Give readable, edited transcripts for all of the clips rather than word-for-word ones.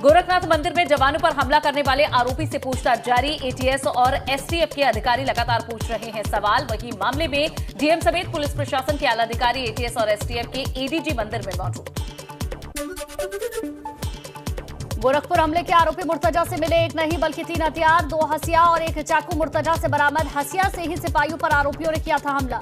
गोरखनाथ मंदिर में जवानों पर हमला करने वाले आरोपी से पूछताछ जारी। एटीएस और एसटीएफ के अधिकारी लगातार पूछ रहे हैं सवाल। वहीं मामले में डीएम समेत पुलिस प्रशासन के आला अधिकारी एटीएस और एसटीएफ के एडीजी मंदिर में मौजूद। गोरखपुर हमले के आरोपी मुर्तजा से मिले एक नहीं बल्कि 3 हथियार, 2 हसिया और 1 चाकू मुर्तजा से बरामद। हसिया से ही सिपाहियों पर आरोपियों ने किया था हमला।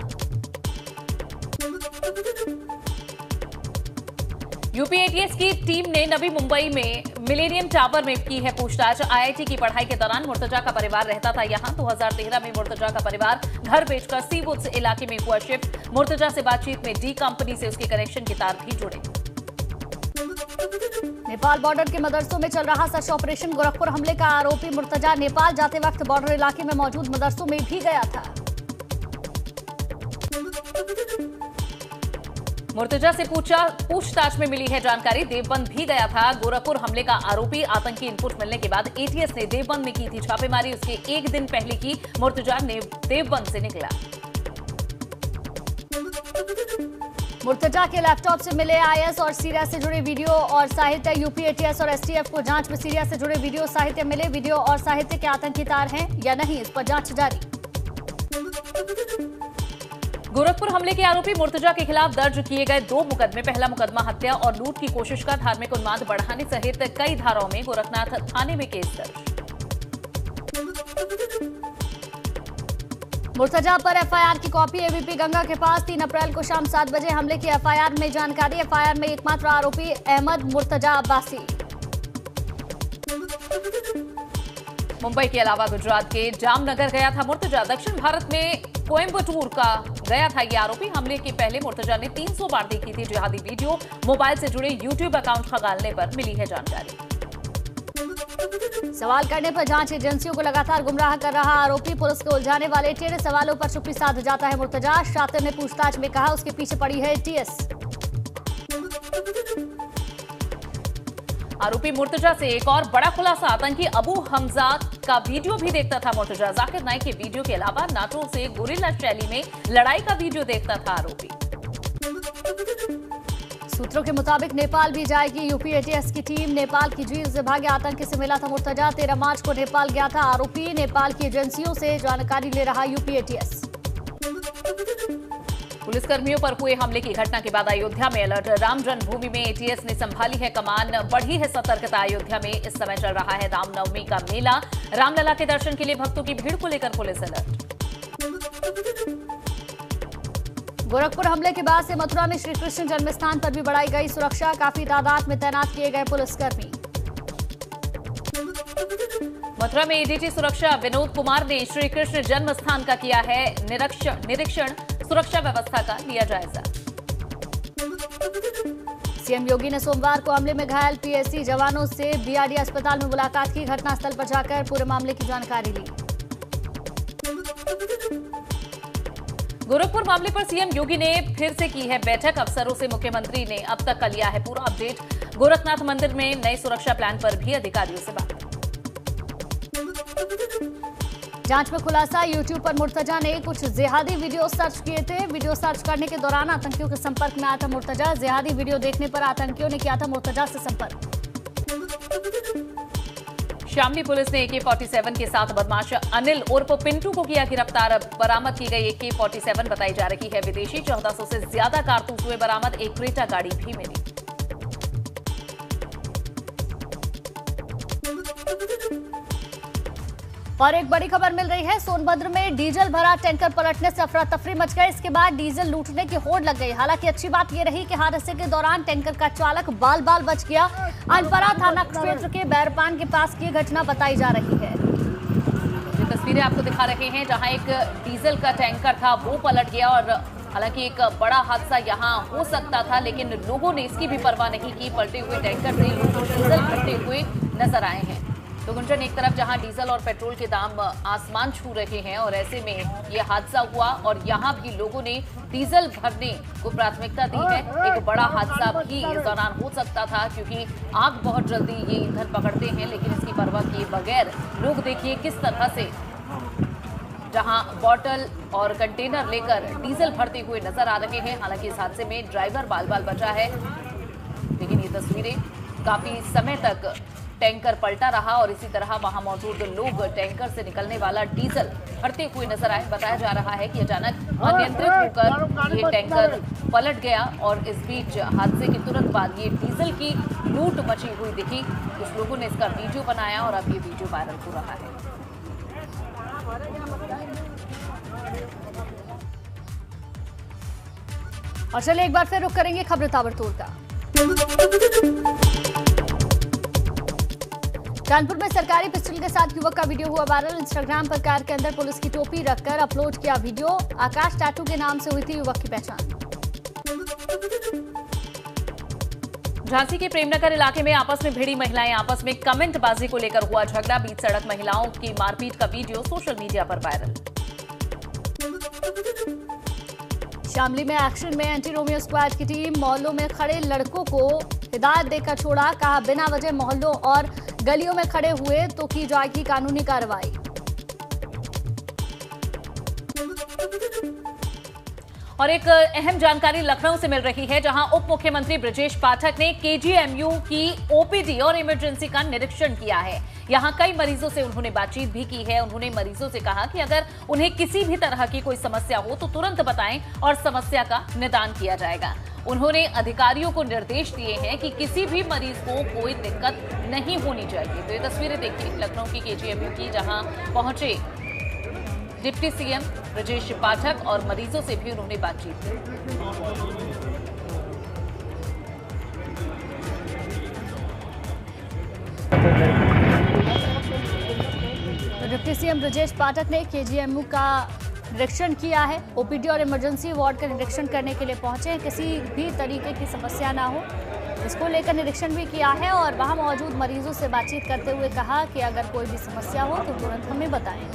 यूपी एटीएस की टीम ने नवी मुंबई में मिलेनियम टावर में की है पूछताछ। आईआईटी की पढ़ाई के दौरान मुर्तजा का परिवार रहता था यहां। 2013 में मुर्तजा का परिवार घर बेचकर सीवुड्स इलाके में हुआ शिफ्ट। मुर्तजा से बातचीत में डी कंपनी से उसके कनेक्शन के तार भी जुड़े। नेपाल बॉर्डर के मदरसों में चल रहा सर्च ऑपरेशन। गोरखपुर हमले का आरोपी मुर्तजा नेपाल जाते वक्त बॉर्डर इलाके में मौजूद मदरसों में भी गया था। मुर्तजा से पूछताछ में मिली है जानकारी। देवबंद भी गया था। गोरखपुर हमले का आरोपी आतंकी इनपुट मिलने के बाद एटीएस ने देवबंद में की थी छापेमारी। उसके एक दिन पहले की मुर्तजा ने देवबंद से निकला। मुर्तजा के लैपटॉप से मिले आईएस और सीरिया से जुड़े वीडियो और साहित्य। यूपी एटीएस और एसटीएफ को जांच में सीरिया से जुड़े वीडियो साहित्य मिले। वीडियो और साहित्य के आतंकी तार हैं या नहीं, इस पर जांच जारी। गोरखपुर हमले के आरोपी मुर्तजा के खिलाफ दर्ज किए गए 2 मुकदमे। पहला मुकदमा हत्या और लूट की कोशिश का धार्मिक उन्माद बढ़ाने सहित कई धाराओं में गोरखनाथ थाने में केस दर्ज। मुर्तजा पर एफआईआर की कॉपी एबीपी गंगा के पास। 3 अप्रैल को शाम 7 बजे हमले की एफआईआर में जानकारी। एफआईआर में एकमात्र आरोपी अहमद मुर्तजा अब्बासी। मुंबई के अलावा गुजरात के जामनगर गया था मुर्तजा। दक्षिण भारत में कोयम्बटूर का गया था ये आरोपी। हमले के पहले मुर्तजा ने 300 बार देखी थी जिहादी वीडियो। मोबाइल से जुड़े यूट्यूब अकाउंट खंगालने पर मिली है जानकारी। सवाल करने पर जांच एजेंसियों को लगातार गुमराह कर रहा आरोपी। पुलिस को उलझाने वाले टेढ़े सवालों पर चुप्पी साध जाता है मुर्तजा। शातिर ने पूछताछ में कहा उसके पीछे पड़ी है एटीएस। आरोपी मुर्तजा से एक और बड़ा खुलासा। आतंकी अबू हमजा का वीडियो भी देखता था मुर्तजा। जाकिर नाइक के वीडियो के अलावा नाटो से गोरिल्ला शैली में लड़ाई का वीडियो देखता था आरोपी। सूत्रों के मुताबिक नेपाल भी जाएगी यूपी एटीएस की टीम। नेपाल की जीव से भागे आतंकी से मिला था मुर्तजा। 13 मार्च को नेपाल गया था आरोपी। नेपाल की एजेंसियों से जानकारी ले रहा यूपी एटीएस। पुलिसकर्मियों पर हुए हमले की घटना के बाद अयोध्या में अलर्ट। राम जन्मभूमि में एटीएस ने संभाली है कमान। बढ़ी है सतर्कता। अयोध्या में इस समय चल रहा है रामनवमी का मेला। रामलला के दर्शन के लिए भक्तों की भीड़ को लेकर पुलिस अलर्ट। गोरखपुर हमले के बाद से मथुरा में श्री कृष्ण जन्मस्थान पर भी बढ़ाई गई सुरक्षा। काफी तादाद में तैनात किए गए पुलिसकर्मी। मथुरा में एडीजी सुरक्षा विनोद कुमार ने श्री कृष्ण जन्मस्थान का किया है निरीक्षण। सुरक्षा व्यवस्था का लिया जायजा। सीएम योगी ने सोमवार को हमले में घायल पीएससी जवानों से बीआरडी अस्पताल में मुलाकात की। घटनास्थल पर जाकर पूरे मामले की जानकारी ली। गोरखपुर मामले पर सीएम योगी ने फिर से की है बैठक। अफसरों से मुख्यमंत्री ने अब तक का लिया है पूरा अपडेट। गोरखनाथ मंदिर में नए सुरक्षा प्लान पर भी अधिकारियों से बात। जांच में खुलासा। यूट्यूब पर मुर्तजा ने कुछ जिहादी वीडियो सर्च किए थे। वीडियो सर्च करने के दौरान आतंकियों के संपर्क में आया था मुर्तजा। जिहादी वीडियो देखने पर आतंकियों ने किया था मुर्तजा से संपर्क। शामली पुलिस ने AK-47 के साथ बदमाश अनिल उर्फ पिंटू को किया गिरफ्तार। बरामद की गई AK-47 बताई जा रही है विदेशी। 1400 से ज्यादा कारतूस हुए बरामद। एक क्रेटा गाड़ी भी मिली। और एक बड़ी खबर मिल रही है। सोनभद्र में डीजल भरा टैंकर पलटने से अफरा तफरी मच गई। इसके बाद डीजल लूटने की होड़ लग गई। हालांकि अच्छी बात यह रही कि हादसे के दौरान टैंकर का चालक बाल बाल बच गया। अनपरा थाना क्षेत्र के बैरपान के पास की घटना बताई जा रही है। ये तस्वीरें आपको दिखा रहे हैं जहां एक डीजल का टैंकर था वो पलट गया। और हालांकि एक बड़ा हादसा यहां हो सकता था लेकिन लोगों ने इसकी भी परवाह नहीं की। पलटे हुए टैंकर से लोग डीजल भरते हुए नजर आए हैं। तो गुंजन, एक तरफ जहां डीजल और पेट्रोल के दाम आसमान छू रहे हैं और ऐसे में ये हादसा हुआ और यहां भी लोगों ने डीजल भरने को प्राथमिकता दी है। एक बड़ा हादसा भी इस दौरान हो सकता था क्योंकि आग बहुत जल्दी ये ईंधन पकड़ते हैं लेकिन इसकी परवाह किए बगैर लोग देखिए किस तरह से जहां बॉटल और कंटेनर लेकर डीजल भरते हुए नजर आ रहे हैं। हालांकि इस हादसे में ड्राइवर बाल बाल बचा है, लेकिन ये तस्वीरें काफी समय तक टैंकर पलटा रहा और इसी तरह वहां मौजूद लोग टैंकर से निकलने वाला डीजल भरते हुए नजर आए। बताया जा रहा है कि अचानक अनियंत्रित होकर ये टैंकर पलट गया और इस बीच हादसे के तुरंत बाद ये डीजल की लूट मची हुई दिखी। कुछ लोगों ने इसका वीडियो बनाया और अब ये वीडियो वायरल हो रहा है। और चलिए एक बार फिर रुक करेंगे खबर ताबड़तोड़ का। कानपुर में सरकारी पिस्टल के साथ युवक का वीडियो हुआ वायरल। इंस्टाग्राम पर कार के अंदर पुलिस की टोपी रखकर अपलोड किया वीडियो। आकाश टाटू के नाम से हुई थी युवक की पहचान। झांसी के प्रेमनगर इलाके में आपस में भिड़ी महिलाएं, आपस में कमेंटबाजी को लेकर हुआ झगड़ा। बीच सड़क महिलाओं की मारपीट का वीडियो सोशल मीडिया पर वायरल। शामली में एक्शन में एंटी रोमियो स्क्वाड की टीम मोहल्लों में खड़े लड़कों को हिदायत देकर छोड़ा। कहा बिना वजह मोहल्लों और गलियों में खड़े हुए तो की जाएगी कानूनी कार्रवाई। और एक अहम जानकारी लखनऊ से मिल रही है, जहां उप मुख्यमंत्री ब्रजेश पाठक ने केजीएमयू की ओपीडी और इमरजेंसी का निरीक्षण किया है। यहां कई मरीजों से उन्होंने बातचीत भी की है। उन्होंने मरीजों से कहा कि अगर उन्हें किसी भी तरह की कोई समस्या हो तो तुरंत बताएं और समस्या का निदान किया जाएगा। उन्होंने अधिकारियों को निर्देश दिए हैं कि किसी भी मरीज को कोई दिक्कत नहीं होनी चाहिए। तो ये तस्वीरें देखिए लखनऊ की केजीएमयू की, जहां पहुंचे डिप्टी सीएम ब्रजेश पाठक और मरीजों से भी उन्होंने बातचीत की। तो डिप्टी सीएम ब्रजेश पाठक ने केजीएमयू का निरीक्षण किया है। ओपीडी और इमरजेंसी वार्ड का निरीक्षण करने के लिए पहुंचे हैं। किसी भी तरीके की समस्या ना हो इसको लेकर निरीक्षण भी किया है और वहां मौजूद मरीजों से बातचीत करते हुए कहा कि अगर कोई भी समस्या हो तो तुरंत हमें बताएं।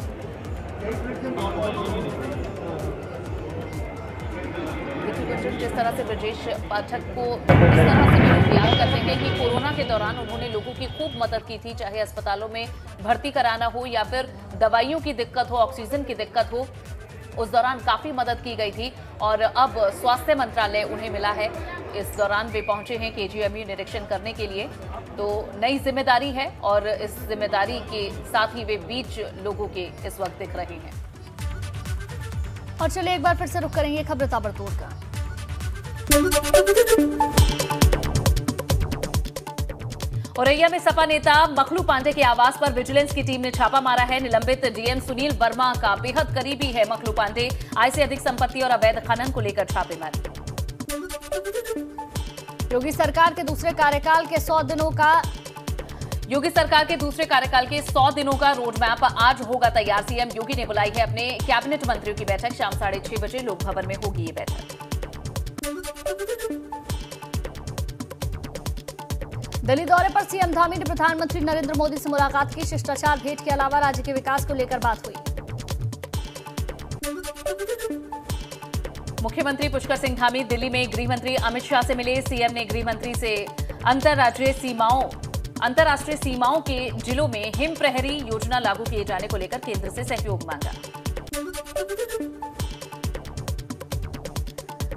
जिस तरह से ब्रजेश पाठक को इस तरह से लोग याद करते हैं कि कोरोना के दौरान उन्होंने लोगों की खूब मदद की थी, चाहे अस्पतालों में भर्ती कराना हो या फिर दवाइयों की दिक्कत हो, ऑक्सीजन की दिक्कत हो, उस दौरान काफी मदद की गई थी और अब स्वास्थ्य मंत्रालय उन्हें मिला है। इस दौरान वे पहुंचे हैं केजीएमयू निरीक्षण करने के लिए। तो नई जिम्मेदारी है और इस जिम्मेदारी के साथ ही वे बीच लोगों के इस वक्त दिख रहे हैं। और चलिए एक बार फिर से रुक करेंगे खबर ताबड़तोड़ का। औरैया में सपा नेता मखलू पांडे के आवास पर विजिलेंस की टीम ने छापा मारा है। निलंबित डीएम सुनील वर्मा का बेहद करीबी है मखलू पांडे। आय से अधिक संपत्ति और अवैध खनन को लेकर छापेमारी। योगी सरकार के दूसरे कार्यकाल के 100 दिनों का योगी सरकार के दूसरे कार्यकाल के 100 दिनों का रोड मैप आज होगा तैयार। सीएम योगी ने बुलाई है अपने कैबिनेट मंत्रियों की बैठक। शाम 6:30 बजे लोक भवन में होगी ये बैठक। दिल्ली दौरे पर सीएम धामी ने प्रधानमंत्री नरेंद्र मोदी से मुलाकात की। शिष्टाचार भेंट के अलावा राज्य के विकास को लेकर बात हुई। मुख्यमंत्री पुष्कर सिंह धामी दिल्ली में गृह मंत्री अमित शाह से मिले। सीएम ने गृह मंत्री से अंतर्राष्ट्रीय सीमाओं के जिलों में हिम प्रहरी योजना लागू किए जाने को लेकर केंद्र से सहयोग मांगा।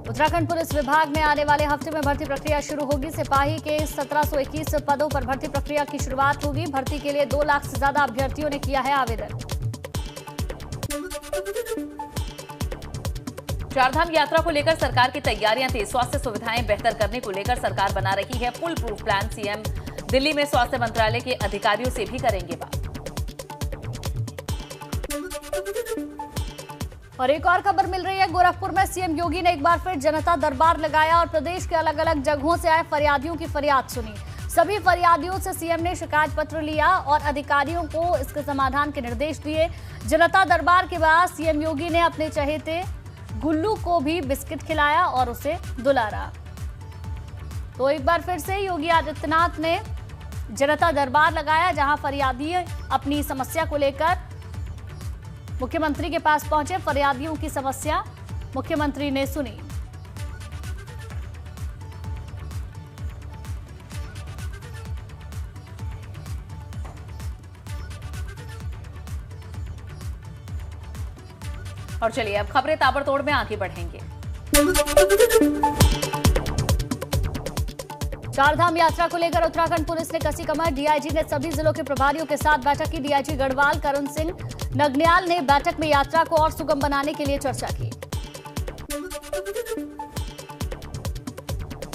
उत्तराखंड पुलिस विभाग में आने वाले हफ्ते में भर्ती प्रक्रिया शुरू होगी। सिपाही के 1721 पदों पर भर्ती प्रक्रिया की शुरुआत होगी। भर्ती के लिए 2 लाख से ज्यादा अभ्यर्थियों ने किया है आवेदन। चारधाम यात्रा को लेकर सरकार की तैयारियां तेज। स्वास्थ्य सुविधाएं बेहतर करने को लेकर सरकार बना रही है full proof plan. CM Delhi में स्वास्थ्य मंत्रालय के अधिकारियों से भी करेंगे बात। और एक और खबर मिल रही है, गोरखपुर में सीएम योगी ने एक बार फिर जनता दरबार लगाया और प्रदेश के अलग अलग जगहों से आए फरियादियों की फरियाद सुनी। सभी फरियादियों से सीएम ने शिकायत पत्र लिया और अधिकारियों को इसके समाधान के निर्देश दिए। जनता दरबार के बाद सीएम योगी ने अपने चहेते गुल्लू को भी बिस्किट खिलाया और उसे दुलारा। तो एक बार फिर से योगी आदित्यनाथ ने जनता दरबार लगाया, जहां फरियादी अपनी समस्या को लेकर मुख्यमंत्री के पास पहुंचे। फरियादियों की समस्या मुख्यमंत्री ने सुनी। और चलिए अब खबरें ताबड़तोड़ में आगे बढ़ेंगे। चारधाम यात्रा को लेकर उत्तराखंड पुलिस ने कसी कमर। डीआईजी ने सभी जिलों के प्रभारियों के साथ बैठक की। डीआईजी गढ़वाल करुण सिंह नगन्याल ने बैठक में यात्रा को और सुगम बनाने के लिए चर्चा की।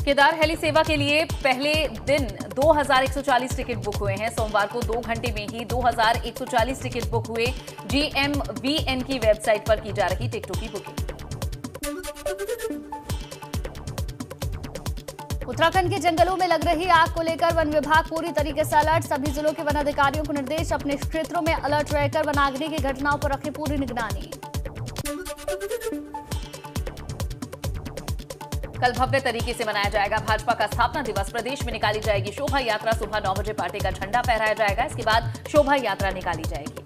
केदार हेली सेवा के लिए पहले दिन 2140 टिकट बुक हुए हैं। सोमवार को 2 घंटे में ही 2140 टिकट बुक हुए। GMVN की वेबसाइट पर की जा रही टिकटों की बुकिंग। उत्तराखंड के जंगलों में लग रही आग को लेकर वन विभाग पूरी तरीके से अलर्ट। सभी जिलों के वन अधिकारियों को निर्देश, अपने क्षेत्रों में अलर्ट रहकर वनाग्नि की घटनाओं पर रखें पूरी निगरानी। कल भव्य तरीके से मनाया जाएगा भाजपा का स्थापना दिवस। प्रदेश में निकाली जाएगी शोभा यात्रा। सुबह 9 बजे पार्टी का झंडा फहराया जाएगा। इसके बाद शोभा यात्रा निकाली जाएगी।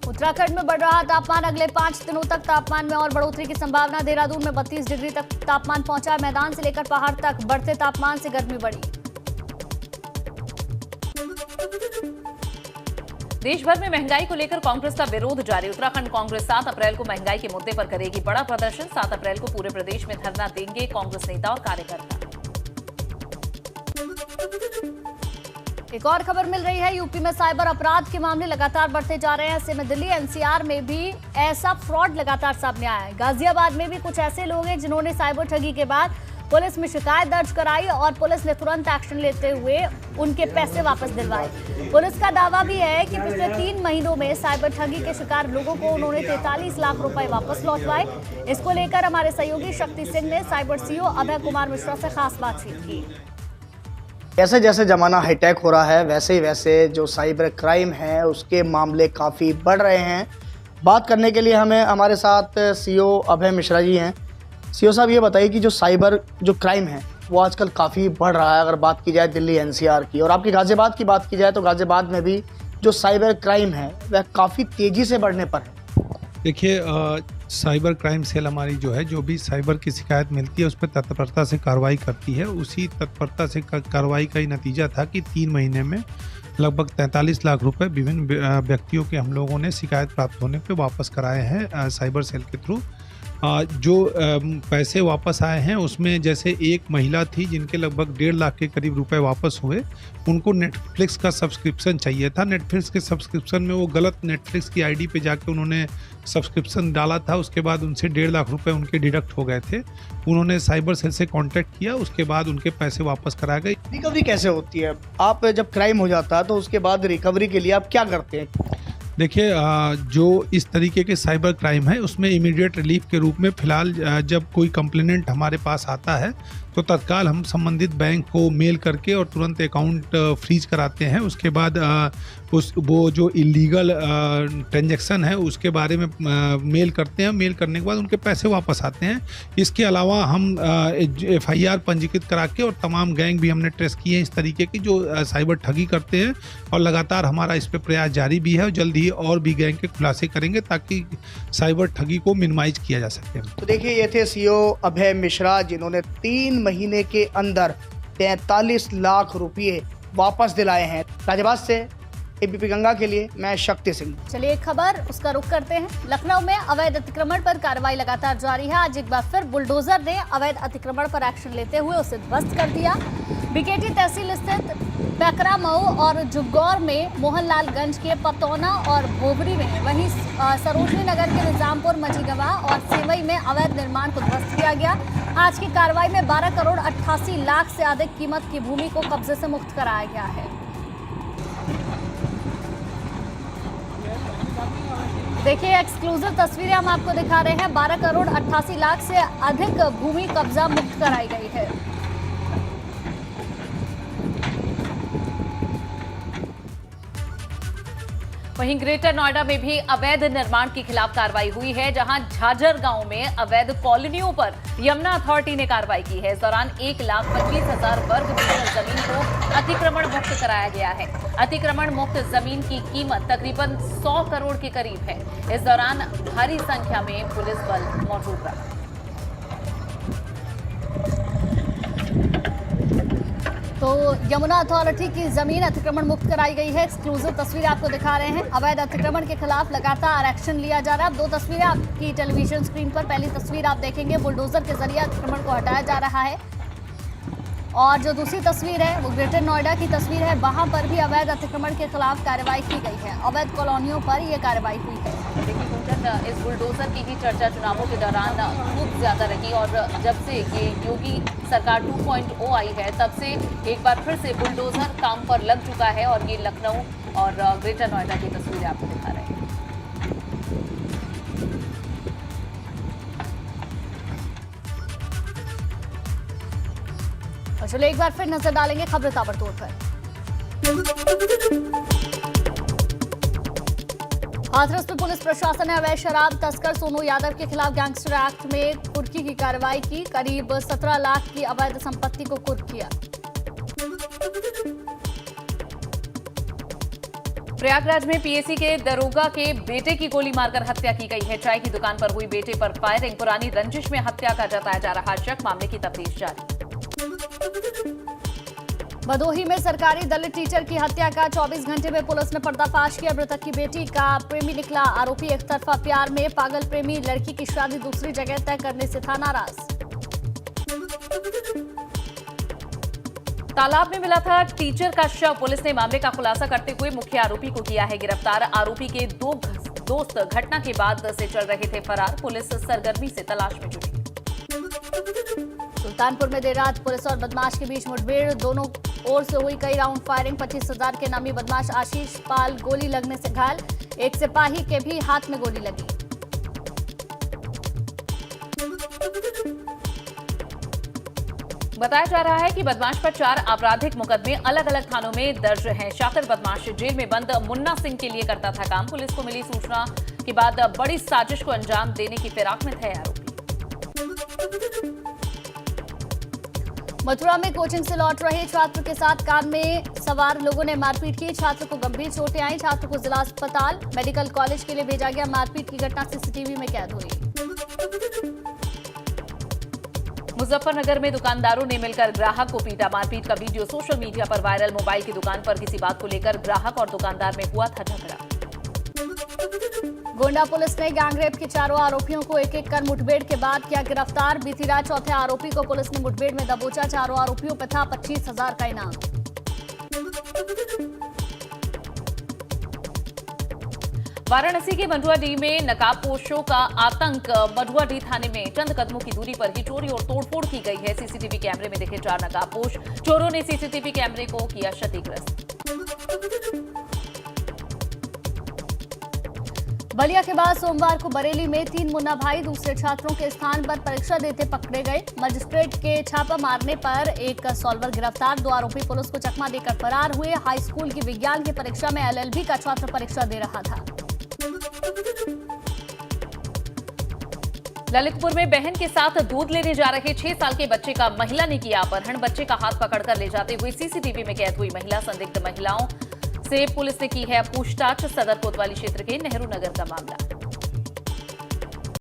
उत्तराखंड में बढ़ रहा तापमान। अगले 5 दिनों तक तापमान में और बढ़ोतरी की संभावना। देहरादून में 32 डिग्री तक तापमान पहुंचा। मैदान से लेकर पहाड़ तक बढ़ते तापमान से गर्मी बढ़ी। देश भर में महंगाई को लेकर कांग्रेस का विरोध जारी। उत्तराखंड कांग्रेस 7 अप्रैल को महंगाई के मुद्दे पर करेगी बड़ा प्रदर्शन। 7 अप्रैल को पूरे प्रदेश में धरना देंगे कांग्रेस नेता और कार्यकर्ता। एक और खबर मिल रही है। यूपी में साइबर अपराध के मामले लगातार बढ़ते जा रहे हैं। ऐसे में दिल्ली एनसीआर में भी ऐसा फ्रॉड लगातार सामने आया है। गाजियाबाद में भी कुछ ऐसे लोग हैं जिन्होंने साइबर ठगी के बाद पुलिस में शिकायत दर्ज कराई और पुलिस ने तुरंत एक्शन लेते हुए उनके पैसे वापस दिलवाए। पुलिस का दावा भी है कि पिछले 3 महीनों में साइबर ठगी के शिकार लोगों को उन्होंने 43 लाख रुपए वापस लौटवाए। इसको लेकर हमारे सहयोगी शक्ति सिंह ने साइबर सीओ अभय कुमार मिश्रा से खास बातचीत की। जैसे जैसे ज़माना हाईटेक हो रहा है वैसे ही वैसे जो साइबर क्राइम है उसके मामले काफ़ी बढ़ रहे हैं। बात करने के लिए हमें हमारे साथ सीओ अभय मिश्रा जी हैं। सीओ साहब, ये बताइए कि जो साइबर जो क्राइम है वो आजकल काफ़ी बढ़ रहा है। अगर बात की जाए दिल्ली एनसीआर की और आपकी गाज़ियाबाद की बात की जाए तो गाज़ियाबाद में भी जो साइबर क्राइम है वह काफ़ी तेज़ी से बढ़ने पर है। देखिए, साइबर क्राइम सेल हमारी जो है, जो भी साइबर की शिकायत मिलती है उस पर तत्परता से कार्रवाई करती है। उसी तत्परता से कार्रवाई का ही नतीजा था कि 3 महीने में लगभग 43 लाख रुपए विभिन्न व्यक्तियों के हम लोगों ने शिकायत प्राप्त होने पे वापस कराए हैं साइबर सेल के थ्रू। जो पैसे वापस आए हैं उसमें जैसे एक महिला थी जिनके लगभग 1.5 लाख के करीब रुपए वापस हुए। उनको नेटफ्लिक्स का सब्सक्रिप्शन चाहिए था। नेटफ्लिक्स के सब्सक्रिप्शन में वो गलत नेटफ्लिक्स की आईडी पे जाके उन्होंने सब्सक्रिप्शन डाला था। उसके बाद उनसे 1.5 लाख रुपए उनके डिडक्ट हो गए थे। उन्होंने साइबर सेल से कांटेक्ट किया, उसके बाद उनके पैसे वापस कराए गए। रिकवरी कैसे होती है? आप जब क्राइम हो जाता है तो उसके बाद रिकवरी के लिए आप क्या करते हैं? देखिए, जो इस तरीके के साइबर क्राइम है उसमें इमीडिएट रिलीफ के रूप में फ़िलहाल जब कोई कंप्लेनेंट हमारे पास आता है तो तत्काल हम संबंधित बैंक को मेल करके और तुरंत अकाउंट फ्रीज कराते हैं। उसके बाद वो जो इलीगल ट्रांजैक्शन है उसके बारे में मेल करते हैं। मेल करने के बाद उनके पैसे वापस आते हैं। इसके अलावा हम FIR पंजीकृत करा के और तमाम गैंग भी हमने ट्रेस किए हैं इस तरीके की जो साइबर ठगी करते हैं, और लगातार हमारा इस पर प्रयास जारी भी है और जल्द ही और भी गैंग के खुलासे करेंगे ताकि साइबर ठगी को मिनिमाइज किया जा सके। तो देखिए, ये थे सीओ अभय मिश्रा जिन्होंने 3 महीने के अंदर 43 लाख रुपये वापस दिलाए हैं। गाजियाबाद से ABP गंगा के लिए मैं शक्ति सिंह। चलिए एक खबर उसका रुख करते हैं। लखनऊ में अवैध अतिक्रमण पर कार्रवाई लगातार जारी है। आज एक बार फिर बुलडोजर ने अवैध अतिक्रमण पर एक्शन लेते हुए उसे ध्वस्त कर दिया। बीकेटी तहसील स्थित पैकरा मऊ और जुगौर में, मोहनलालगंज के पतौना और भोगरी में, वहीं सरोजनी नगर के निजामपुर, मझीगवा और सेवई में अवैध निर्माण को ध्वस्त किया गया। आज की कार्रवाई में 12 करोड़ 88 लाख से अधिक कीमत की भूमि को कब्जे से मुक्त कराया गया है। देखिए, एक्सक्लूसिव तस्वीरें हम आपको दिखा रहे हैं। 12 करोड़ 88 लाख से अधिक भूमि कब्जा मुक्त कराई गई है। वहीं ग्रेटर नोएडा में भी अवैध निर्माण के खिलाफ कार्रवाई हुई है, जहां झाझर गांव में अवैध कॉलोनियों पर यमुना अथॉरिटी ने कार्रवाई की है। इस दौरान 1,25,000 वर्ग मीटर जमीन को अतिक्रमण मुक्त कराया गया है। अतिक्रमण मुक्त जमीन की कीमत तकरीबन 100 करोड़ के करीब है। इस दौरान भारी संख्या में पुलिस बल मौजूद रहा। तो यमुना अथॉरिटी की जमीन अतिक्रमण मुक्त कराई गई है। एक्सक्लूसिव तस्वीरें आपको दिखा रहे हैं। अवैध अतिक्रमण के खिलाफ लगातार एक्शन लिया जा रहा है। अब दो तस्वीरें आपकी टेलीविजन स्क्रीन पर। पहली तस्वीर आप देखेंगे, बुलडोजर के जरिए अतिक्रमण को हटाया जा रहा है, और जो दूसरी तस्वीर है वो ग्रेटर नोएडा की तस्वीर है। वहां पर भी अवैध अतिक्रमण के खिलाफ कार्रवाई की गई है। अवैध कॉलोनियों पर ये कार्रवाई हुई है। देखिए कुंजन, इस बुलडोजर की ही चर्चा चुनावों के दौरान खूब ज्यादा रही, और जब से ये योगी सरकार 2.0 आई है तब से एक बार फिर से बुलडोजर काम पर लग चुका है। और ये लखनऊ और ग्रेटर नोएडा की तस्वीरें आपको दिखा रहे हैं। और चलो एक बार फिर नजर डालेंगे खबर ताबड़तोड़ पर। हाथरस में पुलिस प्रशासन ने अवैध शराब तस्कर सोनू यादव के खिलाफ गैंगस्टर एक्ट में कुर्की की कार्रवाई की। करीब 17 लाख की अवैध संपत्ति को कुर्क किया। प्रयागराज में पीएसी के दरोगा के बेटे की गोली मारकर हत्या की गई है। चाय की दुकान पर हुई बेटे पर फायरिंग। पुरानी रंजिश में हत्या का जताया जा रहा शक। मामले की तफ्तीश जारी। भदोही में सरकारी दलित टीचर की हत्या का 24 घंटे में पुलिस ने पर्दाफाश किया। मृतक की बेटी का प्रेमी निकला आरोपी। एक तरफा प्यार में पागल प्रेमी लड़की की शादी दूसरी जगह तय करने से था नाराज। तालाब में मिला था टीचर का शव। पुलिस ने मामले का खुलासा करते हुए मुख्य आरोपी को किया है गिरफ्तार। आरोपी के दो दोस्त घटना के बाद से चल रहे थे फरार। पुलिस सरगर्मी से तलाश में जुटी। सुल्तानपुर में देर रात पुलिस और बदमाश के बीच मुठभेड़। दोनों ओर से हुई कई राउंड फायरिंग। 25,000 के नामी बदमाश आशीष पाल गोली लगने से घायल। एक सिपाही के भी हाथ में गोली लगी। बताया जा रहा है कि बदमाश पर 4 आपराधिक मुकदमे अलग अलग थानों में दर्ज हैं। शातिर बदमाश जेल में बंद मुन्ना सिंह के लिए करता था काम। पुलिस को मिली सूचना के बाद बड़ी साजिश को अंजाम देने की फिराक में थे आरोपी। मथुरा में कोचिंग से लौट रहे छात्र के साथ कार में सवार लोगों ने मारपीट की। छात्र को गंभीर चोटें आई। छात्र को जिला अस्पताल मेडिकल कॉलेज के लिए भेजा गया। मारपीट की घटना सीसीटीवी में कैद हुई। मुजफ्फरनगर में दुकानदारों ने मिलकर ग्राहक को पीटा। मारपीट का वीडियो सोशल मीडिया पर वायरल। मोबाइल की दुकान पर किसी बात को लेकर ग्राहक और दुकानदार में हुआ था झगड़ा। गोंडा पुलिस ने गैंगरेप के 4 आरोपियों को एक-एक कर मुठभेड़ के बाद किया गिरफ्तार। बीती रात चौथे आरोपी को पुलिस ने मुठभेड़ में दबोचा। 4 आरोपियों पर था 25,000 का इनाम। वाराणसी के मधुआडीह में नकाबपोशों का आतंक। मधुआडीह थाने में चंद कदमों की दूरी पर ही चोरी और तोड़फोड़ की गई है। सीसीटीवी कैमरे में दिखे 4 नकाबपोश। चोरों ने सीसीटीवी कैमरे को किया क्षतिग्रस्त। बलिया के बाद सोमवार को बरेली में 3 मुन्ना भाई दूसरे छात्रों के स्थान पर परीक्षा देते पकड़े गए। मजिस्ट्रेट के छापा मारने पर एक सॉल्वर गिरफ्तार। 2 आरोपी पुलिस को चकमा देकर फरार हुए। हाई स्कूल की विज्ञान की परीक्षा में LLB का छात्र परीक्षा दे रहा था। ललितपुर में बहन के साथ दूध लेने जा रहे 6 साल के बच्चे का महिला ने किया अपहरण। बच्चे का हाथ पकड़कर ले जाते हुए सीसीटीवी में कैद हुई महिला। संदिग्ध महिलाओं से पुलिस ने की है पूछताछ। सदर कोतवाली क्षेत्र के नेहरू नगर का मामला।